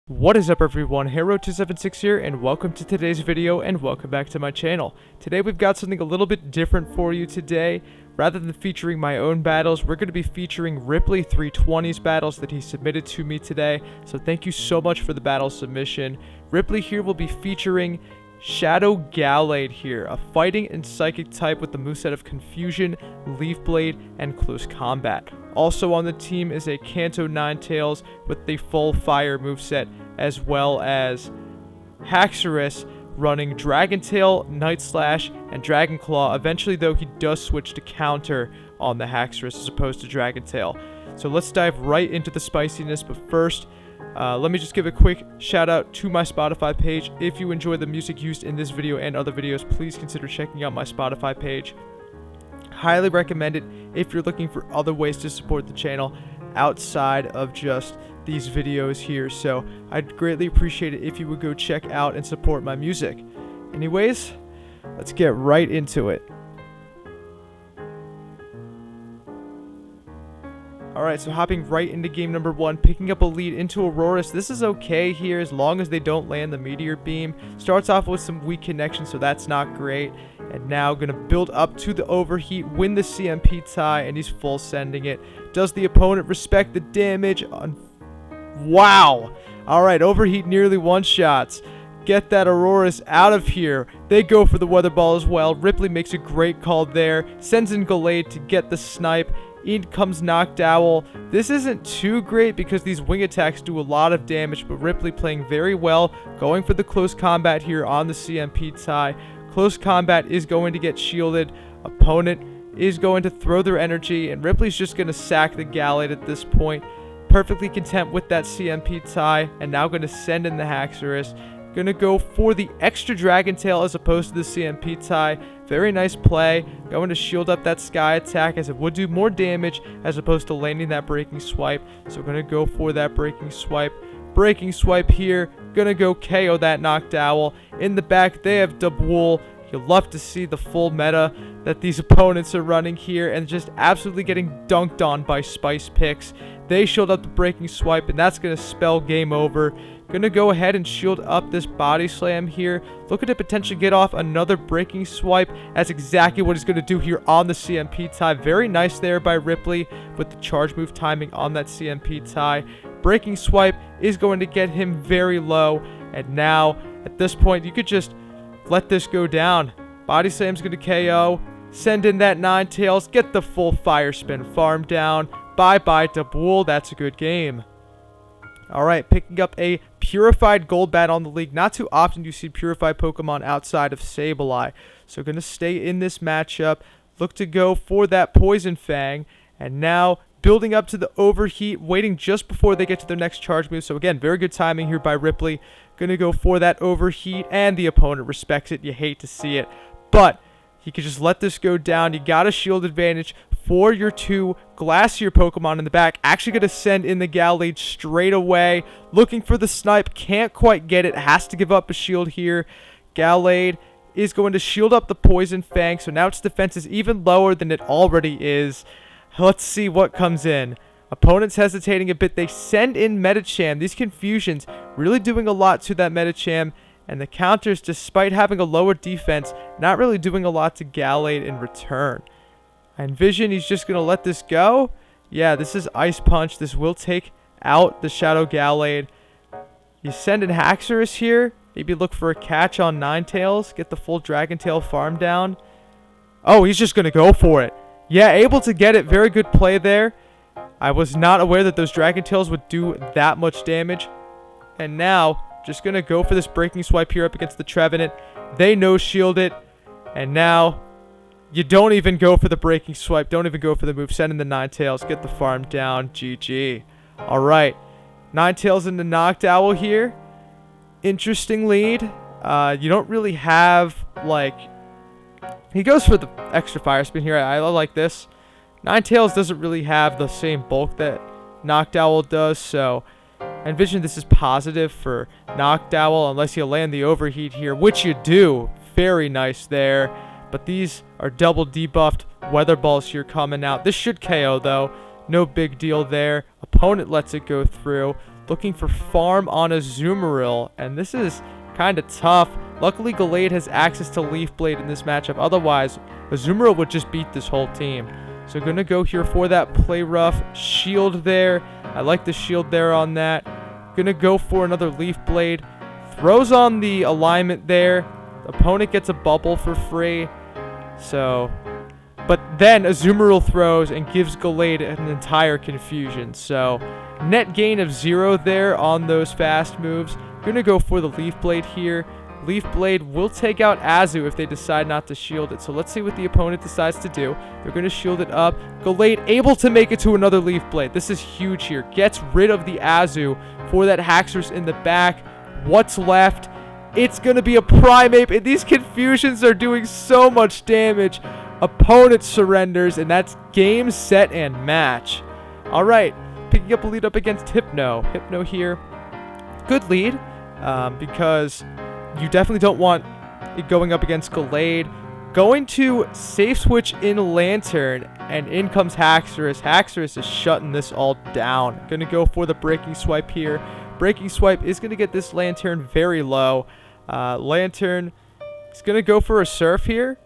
What is up everyone, Hero276 here, and welcome to today's video, and welcome back to my channel. Today we've got something a little bit different for you today. Rather than featuring my own battles, we're going to be featuring Ripley 320's battles that he submitted to me today. So thank you so much for the battle submission. Ripley here will be featuring Shadow Gallade here, a fighting and psychic type with the moveset of Confusion, Leaf Blade, and Close Combat. Also on the team is a Kanto Ninetales with the full fire moveset, as well as Haxorus running Dragon Tail, Night Slash, and Dragon Claw. Eventually though, he does switch to counter on the Haxorus as opposed to Dragon Tail. So let's dive right into the spiciness, but first, let me just give a quick shout out to my Spotify page. If you enjoy the music used in this video and other videos, please consider checking out my Spotify page. Highly recommend it if you're looking for other ways to support the channel outside of just these videos here. So I'd greatly appreciate it if you would go check out and support my music. Anyways, let's get right into it. Alright, so hopping right into game number 1, picking up a lead into Aurorus. This is okay here as long as they don't land the Meteor Beam. Starts off with some weak connection, so that's not great. And now going to build up to the overheat, win the CMP tie, and he's full sending it. Does the opponent respect the damage? Wow! Alright, overheat nearly one-shots. Get that Aurorus out of here. They go for the Weather Ball as well. Ripley makes a great call there. Sends in Gallade to get the snipe. In comes Noctowl. This isn't too great because these wing attacks do a lot of damage, but Ripley playing very well, going for the close combat here on the CMP tie. Close combat is going to get shielded. Opponent is going to throw their energy, and Ripley's just going to sack the Gallade at this point. Perfectly content with that CMP tie, and now going to send in the Haxorus. Going to go for the extra Dragon Tail as opposed to the CMP tie. Very nice play. Going to shield up that Sky attack as it would do more damage as opposed to landing that Breaking Swipe. So going to go for that Breaking Swipe. Breaking Swipe here. Going to go KO that Noctowl. In the back, they have Dubwool. You'll love to see the full meta that these opponents are running here and just absolutely getting dunked on by Spice picks. They shield up the Breaking Swipe, and that's going to spell game over. Going to go ahead and shield up this Body Slam here. Looking to potentially get off another Breaking Swipe. That's exactly what he's going to do here on the CMP tie. Very nice there by Ripley with the charge move timing on that CMP tie. Breaking Swipe is going to get him very low. And now, at this point, you could just let this go down. Body Slam's going to KO. Send in that Ninetales. Get the full Fire Spin farm down. Bye-bye Dubwool. That's a good game. Alright, picking up a Purified Golbat on the league. Not too often you see Purified Pokemon outside of Sableye. So going to stay in this matchup. Look to go for that Poison Fang. And now building up to the overheat. Waiting just before they get to their next charge move. So again, very good timing here by Ripley. Going to go for that overheat. And the opponent respects it. You hate to see it. But you can just let this go down. You got a shield advantage for your two Glacier Pokemon in the back. Actually going to send in the Gallade straight away. Looking for the snipe. Can't quite get it. Has to give up a shield here. Gallade is going to shield up the Poison Fang. So now its defense is even lower than it already is. Let's see what comes in. Opponents hesitating a bit. They send in Medicham. These confusions really doing a lot to that Medicham. And the counters, despite having a lower defense, not really doing a lot to Gallade in return. I envision he's just going to let this go. Yeah, this is Ice Punch. This will take out the Shadow Gallade. You send in Haxorus here. Maybe look for a catch on Ninetales. Get the full Dragon Tail farm down. Oh, he's just going to go for it. Yeah, able to get it. Very good play there. I was not aware that those Dragon Tails would do that much damage. And now, just going to go for this Breaking Swipe here up against the Trevenant. They no-shield it. And now, you don't even go for the Breaking Swipe. Don't even go for the move. Send in the Ninetales. Get the farm down. GG. Alright. Ninetales into Noctowl here. Interesting lead. You don't really have, like... He goes for the extra Fire Spin here. I like this. Ninetales doesn't really have the same bulk that Noctowl does, so I envision this is positive for Noctowl unless you land the overheat here, which you do. Very nice there. But these are double debuffed Weather Balls here coming out. This should KO, though. No big deal there. Opponent lets it go through. Looking for farm on a Azumarill, and this is kind of tough. Luckily, GALLADE has access to Leaf Blade in this matchup. Otherwise, Azumarill would just beat this whole team. So gonna go here for that play rough. Shield there. I like the shield there on that. Gonna go for another Leaf Blade. Throws on the alignment there. The opponent gets a bubble for free. So, but then Azumarill throws and gives GALLADE an entire confusion. So, net gain of 0 there on those fast moves. Gonna go for the Leaf Blade here. Leaf Blade will take out Azu if they decide not to shield it. So let's see what the opponent decides to do. They're going to shield it up. GALLADE able to make it to another Leaf Blade. This is huge here. Gets rid of the Azu for that Haxorus in the back. What's left? It's going to be a Primeape, and these confusions are doing so much damage. Opponent surrenders, and that's game, set, and match. All right, picking up a lead up against Hypno. Hypno here. Good lead because you definitely don't want it going up against GALLADE. Going to safe switch in Lantern, and in comes Haxorus. Haxorus is shutting this all down. Going to go for the Breaking Swipe here. Breaking Swipe is going to get this Lantern very low. Lantern is going to go for a Surf here.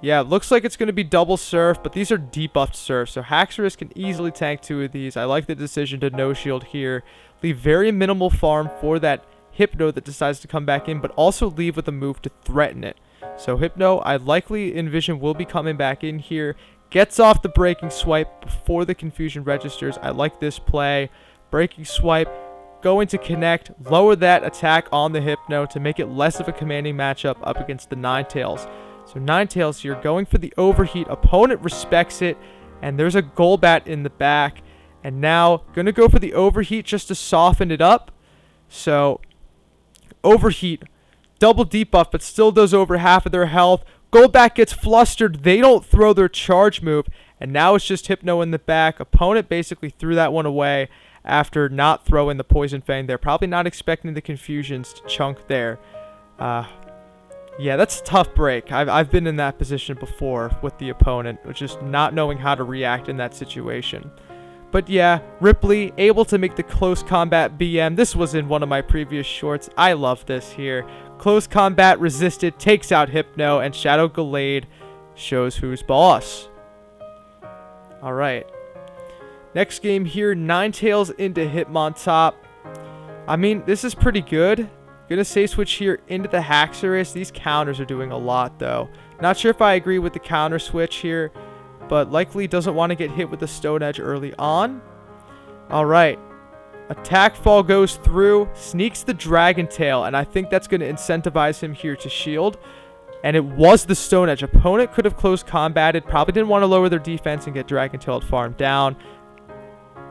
Yeah, it looks like it's going to be double Surf, but these are debuffed Surf, so Haxorus can easily tank 2 of these. I like the decision to no shield here. Leave very minimal farm for that Hypno that decides to come back in, but also leave with a move to threaten it. So Hypno, I likely envision, will be coming back in here. Gets off the Breaking Swipe before the confusion registers. I like this play. Breaking Swipe, going to connect, lower that attack on the Hypno to make it less of a commanding matchup up against the Ninetales. So Ninetales here going for the overheat. Opponent respects it, and there's a Golbat in the back. And now going to go for the overheat just to soften it up. So overheat, double debuff, but still does over half of their health. Golbat gets flustered. They don't throw their charge move, and now it's just Hypno in the back. Opponent basically threw that one away after not throwing the Poison Fang there. Probably not expecting the confusions to chunk there. Yeah, that's a tough break. I've been in that position before with the opponent, which is not knowing how to react in that situation. But yeah, Ripley able to make the close combat BM. This was in one of my previous shorts. I love this here. Close combat resisted, takes out Hypno, and Shadow GALLADE shows who's boss. Alright. Next game here, Ninetales into Hitmontop. I mean, this is pretty good. Gonna safe switch here into the Haxorus. These counters are doing a lot, though. Not sure if I agree with the counter switch here, but likely doesn't want to get hit with the Stone Edge early on. Alright. Attack Fall goes through, sneaks the Dragon Tail, and I think that's going to incentivize him here to shield. And it was the Stone Edge. Opponent could have close combated, probably didn't want to lower their defense and get Dragon Tailed farm down.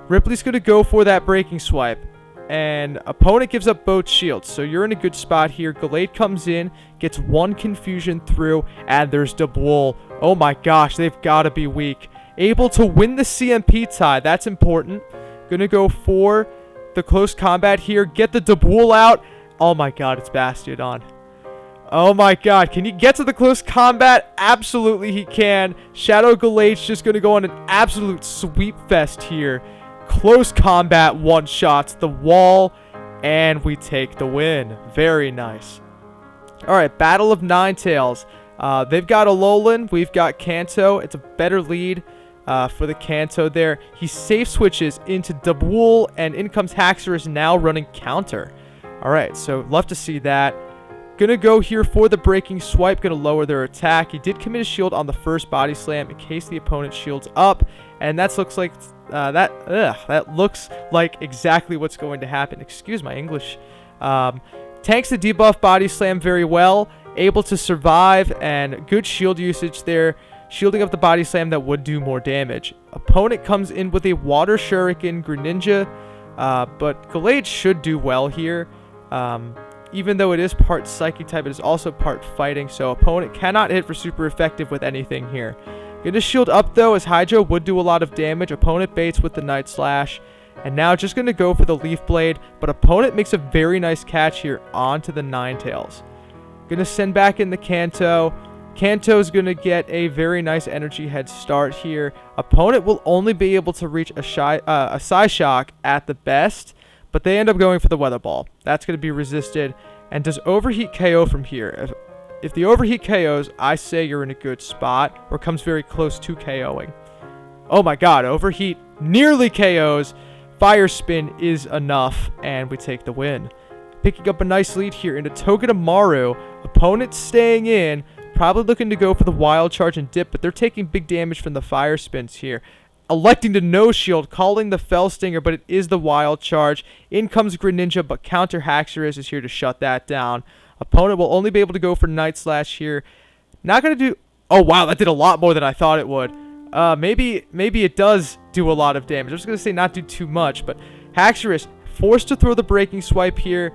Ripley's going to go for that Breaking Swipe. And opponent gives up both shields, so you're in a good spot here. GALLADE comes in, gets one confusion through, and there's Dabuul. Oh my gosh, they've got to be weak. Able to win the CMP tie, that's important. Gonna go for the close combat here, get the Dabuul out. Oh my god, it's Bastiodon. Oh my god, can he get to the close combat? Absolutely he can. Shadow GALLADE's just gonna go on an absolute sweep fest here. Close combat one-shots the wall, and we take the win. Very nice. Alright, Battle of Ninetales. They've got Alolan, we've got Kanto. It's a better lead for the Kanto there. He safe switches into Dabuul, and in comes Haxorus now running counter. Alright, so love to see that. Gonna go here for the Breaking Swipe, gonna lower their attack. He did commit a shield on the first Body Slam in case the opponent shields up, and that looks like that looks like exactly what's going to happen. Excuse my English. Tanks the debuff Body Slam very well, able to survive, and good shield usage there, shielding up the Body Slam that would do more damage. Opponent comes in with a Water Shuriken Greninja, but GALLADE should do well here. Even though it is part Psychic type, it is also part Fighting, so opponent cannot hit for super effective with anything here. Gonna shield up though, as Hydro would do a lot of damage. Opponent baits with the Night Slash. And now just gonna go for the Leaf Blade, but opponent makes a very nice catch here onto the Ninetales. Gonna send back in the Kanto. Kanto's going to get a very nice energy head start here. Opponent will only be able to reach a Psyshock at the best, but they end up going for the Weather Ball. That's going to be resisted. And does Overheat KO from here? If the Overheat KOs, I say you're in a good spot, or comes very close to KOing. Oh my god, Overheat nearly KOs. Fire Spin is enough, and we take the win. Picking up a nice lead here into Togedemaru. Opponent staying in. Probably looking to go for the Wild Charge and dip, but they're taking big damage from the Fire Spins here. Electing to no shield, calling the Fell Stinger, but it is the Wild Charge. In comes Greninja, but Counter Haxorus is here to shut that down. Opponent will only be able to go for Night Slash here. Not going to do... Oh, wow, that did a lot more than I thought it would. Maybe it does do a lot of damage. I was going to say not do too much, but Haxorus forced to throw the Breaking Swipe here.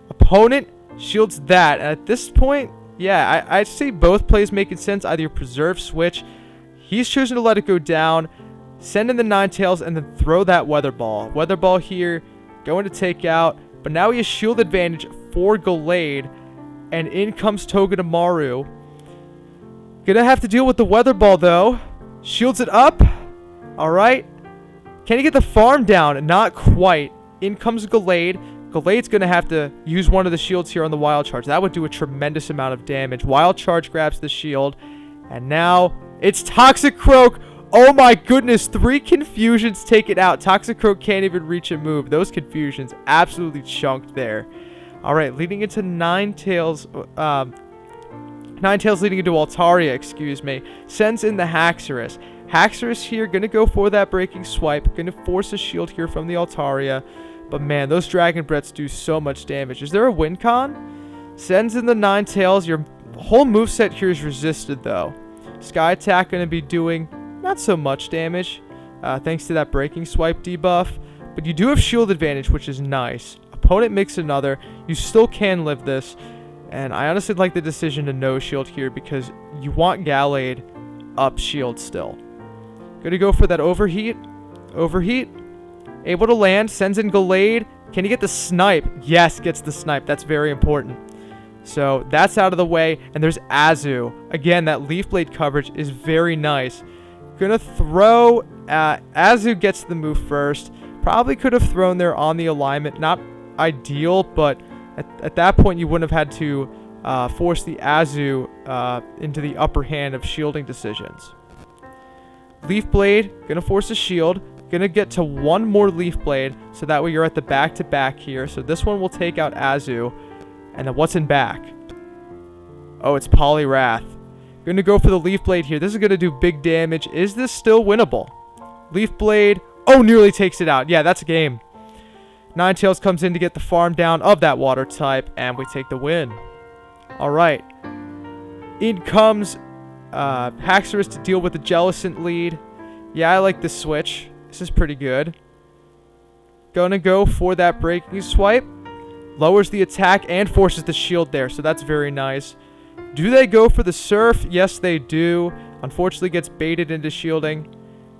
Opponent shields that. And at this point, yeah, I'd say both plays making sense. Either Preserve, Switch. He's chosen to let it go down. Send in the Ninetales and then throw that Weather Ball. Weather Ball here, going to take out. But now he has shield advantage for Gallade. And in comes Togedemaru. Gonna have to deal with the Weather Ball though. Shields it up. Alright. Can he get the farm down? Not quite. In comes Gallade. Gallade's going to have to use one of the shields here on the Wild Charge. That would do a tremendous amount of damage. Wild Charge grabs the shield. And now it's Toxicroak. Oh my goodness. 3 confusions take it out. Toxicroak can't even reach a move. Those confusions absolutely chunked there. Alright, leading into Ninetales. Ninetales leading into Altaria, excuse me. Sends in the Haxorus. Haxorus here, going to go for that Breaking Swipe. Going to force a shield here from the Altaria. But man, those Dragon Breaths do so much damage. Is there a win con? Sends in the Ninetales. Your whole moveset here is resisted though. Sky Attack going to be doing not so much damage. Thanks to that Breaking Swipe debuff. But you do have shield advantage, which is nice. Opponent makes another. You still can live this. And I honestly like the decision to no shield here because you want Gallade up shield still. Gonna go for that Overheat. Overheat. Able to land. Sends in Gallade. Can he get the snipe? Yes, gets the snipe. That's very important. So that's out of the way. And there's Azu. Again, that Leaf Blade coverage is very nice. Gonna throw... Azu gets the move first. Probably could have thrown there on the alignment. Not ideal, but at that point you wouldn't have had to force the Azu into the upper hand of shielding decisions. Leaf Blade, gonna force a shield. Gonna get to one more Leaf Blade, so that way you're at the back-to-back here. So this one will take out Azu. And then what's in back? Oh, it's Poliwrath. Gonna go for the Leaf Blade here. This is gonna do big damage. Is this still winnable? Leaf Blade. Oh, nearly takes it out. Yeah, that's a game. Ninetales comes in to get the farm down of that water type, and we take the win. Alright. In comes Haxorus to deal with the Jellicent lead. Yeah, I like this switch. This is pretty good. Gonna go for that Breaking Swipe. Lowers the attack and forces the shield there, so that's very nice. Do they go for the Surf? Yes, they do. Unfortunately, gets baited into shielding.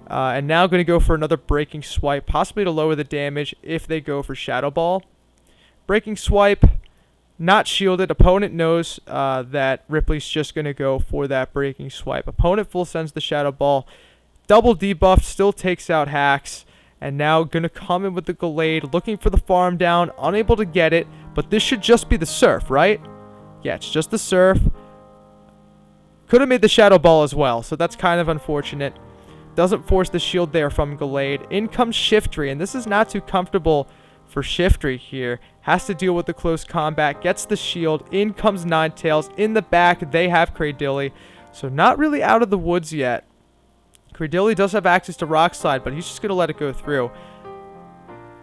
And now going to go for another Breaking Swipe, possibly to lower the damage if they go for Shadow Ball. Breaking Swipe, not shielded. Opponent knows that Ripley's just going to go for that Breaking Swipe. Opponent full sends the Shadow Ball. Double debuff, still takes out Hax. And now going to come in with the Gallade, looking for the farm down, unable to get it. But this should just be the Surf, right? Yeah, it's just the Surf. Could have made the Shadow Ball as well, so that's kind of unfortunate. Doesn't force the shield there from Gallade. In comes Shiftry, and this is not too comfortable for Shiftry here. Has to deal with the close combat. Gets the shield. In comes Ninetales. In the back, they have Cradilly. So not really out of the woods yet. Cradilly does have access to Rock Slide, but he's just going to let it go through.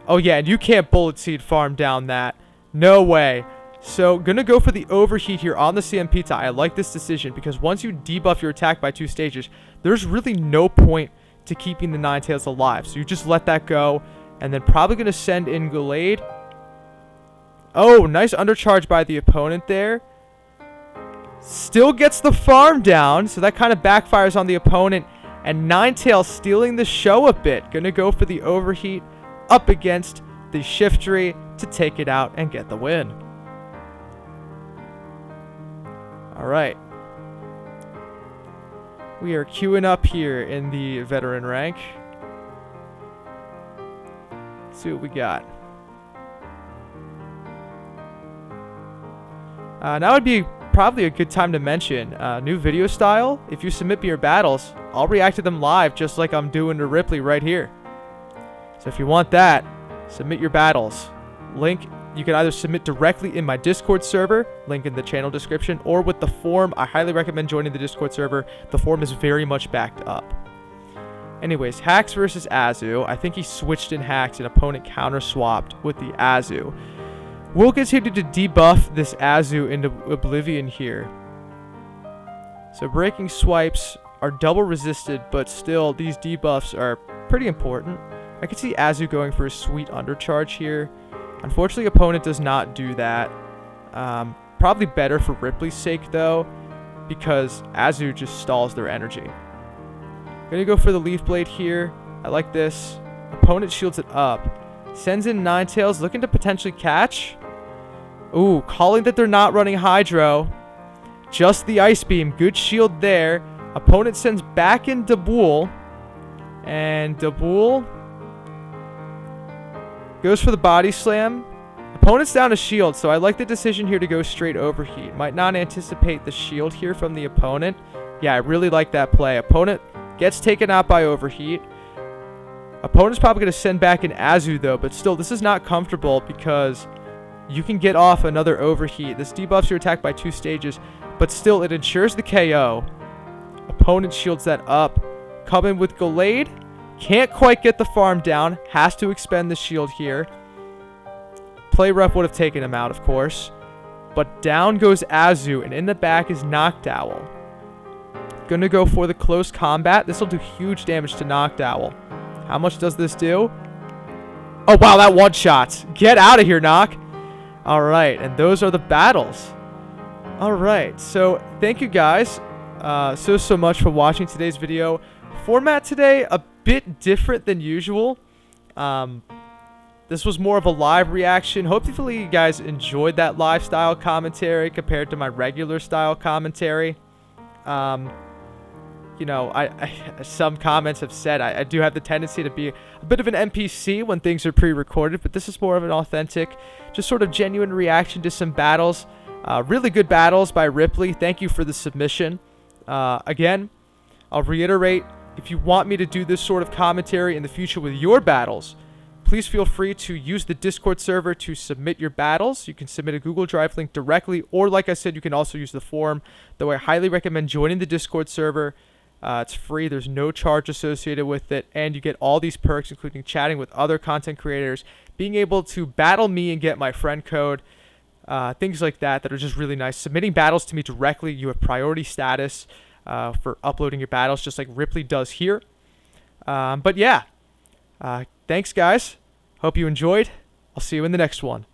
Oh yeah, and you can't Bullet Seed farm down that. No way. So, gonna go for the Overheat here on the CMP tie. I like this decision because once you debuff your attack by 2 stages, there's really no point to keeping the Ninetales alive. So you just let that go, and then probably gonna send in Gallade. Oh, nice undercharge by the opponent there. Still gets the farm down, so that kind of backfires on the opponent. And Ninetales stealing the show a bit. Gonna go for the Overheat up against the Shiftry to take it out and get the win. Alright. We are queuing up here in the veteran rank. Let's see what we got. Now would be probably a good time to mention new video style. If you submit me your battles, I'll react to them live just like I'm doing to Ripley right here. So if you want that, submit your battles. Link, you can either submit directly in my Discord server, link in the channel description, or with the form. I highly recommend joining the Discord server. The form is very much backed up. Anyways, Hax versus Azu. I think he switched in Hax and opponent counter swapped with the Azu. We'll continue to debuff this Azu into oblivion here. So breaking swipes are double resisted, but still these debuffs are pretty important. I can see Azu going for a sweet undercharge here. Unfortunately, opponent does not do that. Probably better for Ripley's sake though, because Azu just stalls their energy. Gonna go for the Leaf Blade here. I like this. Opponent shields it up. Sends in Ninetales, looking to potentially catch. Ooh, calling that they're not running Hydro. Just the Ice Beam. Good shield there. Opponent sends back in Daboul. And Daboul goes for the Body Slam. Opponent's down a shield, so I like the decision here to go straight Overheat. Might not anticipate the shield here from the opponent. Yeah, I really like that play. Opponent gets taken out by Overheat. Opponent's probably going to send back an Azu though, but still, this is not comfortable because you can get off another Overheat. This debuffs your attack by 2 stages, but still, it ensures the KO. Opponent shields that up. Come in with Gallade. Can't quite get the farm down. Has to expend the shield here. Play rough would have taken him out, of course. But down goes Azu, and in the back is Noctowl. Gonna go for the close combat. This will do huge damage to Noctowl. How much does this do? Oh, wow, that one-shots. Get out of here, Nock. All right, and those are the battles. All right, so thank you guys so much for watching today's video. Format today, a bit different than usual. This was more of a live reaction. Hopefully you guys enjoyed that live style commentary compared to my regular style commentary. You know, some comments have said I do have the tendency to be a bit of an NPC when things are pre-recorded, but this is more of an authentic, just sort of genuine reaction to some battles. Really good battles by Ripley. Thank you for the submission. Again, I'll reiterate, if you want me to do this sort of commentary in the future with your battles, please feel free to use the Discord server to submit your battles. You can submit a Google Drive link directly, or like I said, you can also use the form, though I highly recommend joining the Discord server. It's free. There's no charge associated with it, and you get all these perks, including chatting with other content creators, being able to battle me and get my friend code, things like that are just really nice. Submitting battles to me directly, you have priority status for uploading your battles, just like Ripley does here. But yeah, thanks guys. Hope you enjoyed. I'll see you in the next one.